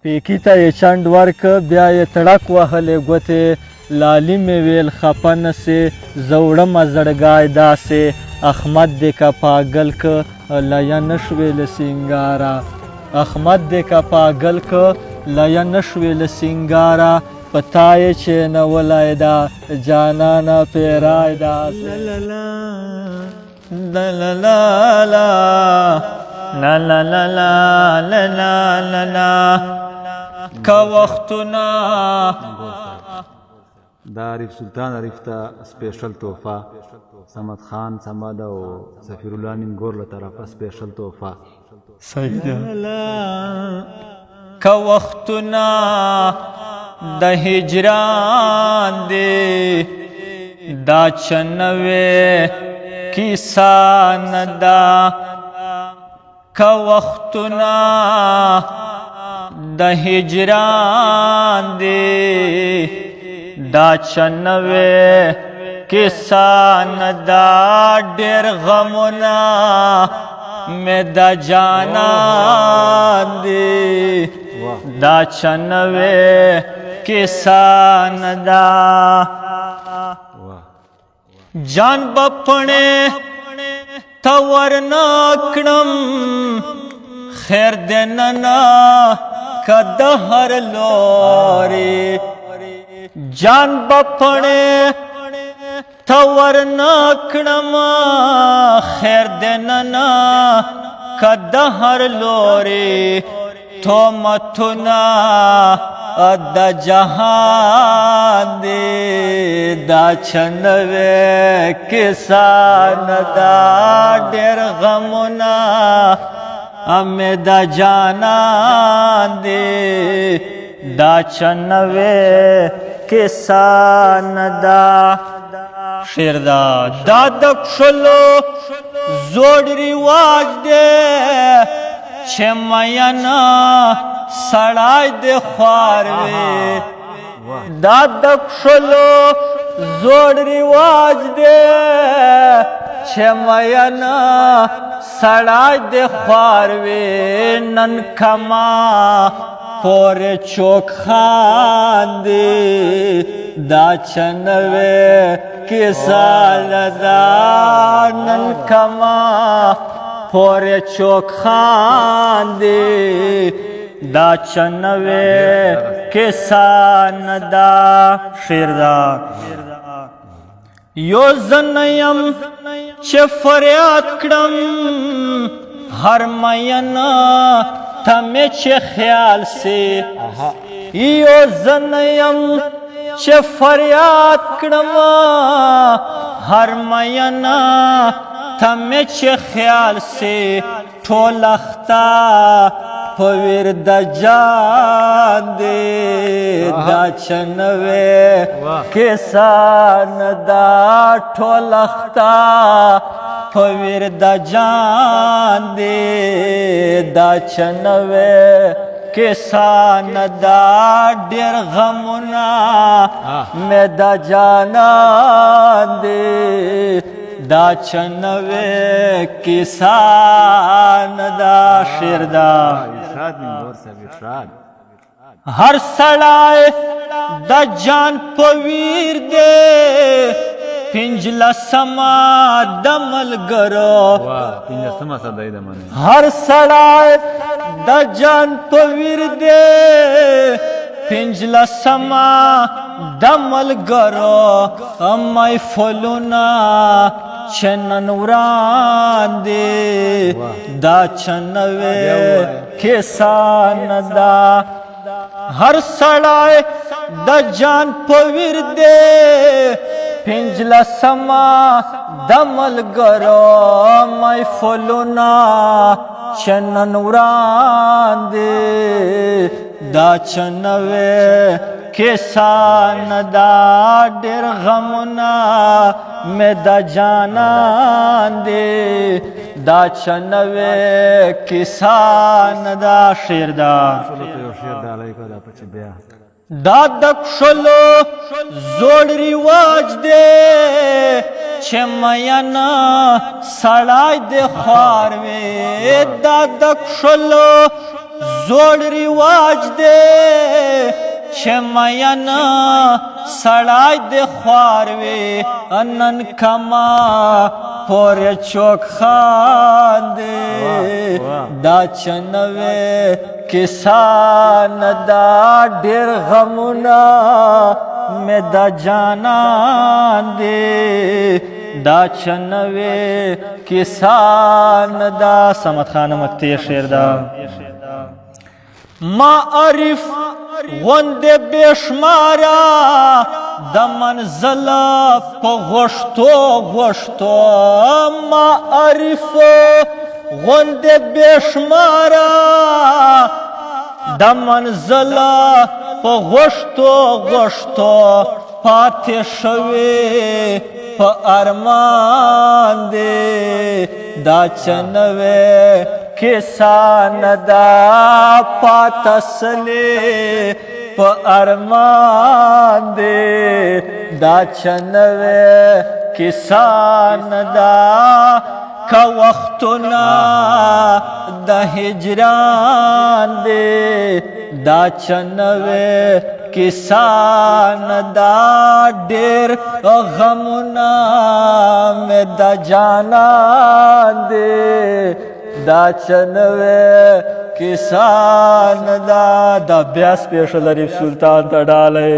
پیکی ته یې چنډ ورکه بیا یې تړک وهلې ګوتې لالي مې ویل خفه نسې زه وړمه زړګی داسې احمد دې که پاگل که لیه نشوې له سینګاره احمد دې که پاگل که لیه نشوې له سینګاره په تا یې چینولی ده جانانه پیرای داسې لا لا لا لا لا لا لا لا لا لا لا لا که وختونه دا عارف سلطان عارف ته سپیشل تحفه صمد خان صمد او سفیر الله نیمګور له طرفه سپیشل تحفه صحیح ده که وختونه د هجران دی دا چنوې کیسه نه ده که وختونه د هجران دی دا چنوې کیسه نه ده ډېر غمونه مې د جانان دی دا چنوې کیسه نه ده جان بپړې ته ورنه کړم خیر دې نه که د هر لورې جان بپړې ته ورنه کړم خیر دې نه که د هر لورې تهمتونه د جهان دی دا چنوې کیسه نه ده ډېر غمونه مې د جانان دی دا چنوې کیسه نه ده شعر ده دا د کښلو زوړ رواج دی چې میینه سړی د خوار وي دا د کښلو زوړ رواج دی چې میینه سړی د خوار وي نن کما پورې چوک خاندي دا چنوې کیسه نه ده نن کما پورې چوک خاندي دا چنوې کیسه نه ده شعر ده یو زه یم چې فریاد کړم هر میینه ته مې چې خیال سي یو زه یم چې فریاد کړم هر میینه ته مې چې خیال سي ټول اخته په ورد جان دی دا چنوې کیسه نه ده ټول اخته په ورد جان دی دا چنوې کیسه نه ده ډېر غمونه مې د جانان دی دا چنوې کیسه نه ده شعر ده هر سړی د جان په ویر دی پنځلسمه د ملګرو هر سړی د جان په ویر دی پنځلسمه د ملګرو محفلونه چې نن وړاندې دا چنوې کیسه نه ده هر سړی د جان په ویر دی پنځلسمه د ملګرو محفلونه چې نن وړاندې دا چنوې کیسه نه ده ډېر غمونه مې د جانان دی دا چنوې کیسه نه ده شعر ده دا د کښلو زوړ رواج دی چې میینه سړی د خوار وي دا د کښلو زوړ رواج دی چې مین سړی د خوار وي نن کما پورې چوک خاندي دا چې نوې کسان دا ډېر غمونه مې د جانان دی دا چې نوې کسان دا صمد خان مکتی شعر دا معرف غوند بشمارا د منزل په غوښتو غوښتو معرف غوند بشمارا د منزل په غوښتو غوښتو پاتې شوی په ارمان دی دا چې نوې کسان دا پاتسلی په ارمان دی دا چې نوې کسان دا که وختونه د هجران دی دا چې نوې کسان دا ډېر غمونه مې د جانان دی دا چې نوې کسان دا بیا سپیشل عریف سلطان ته ډالۍ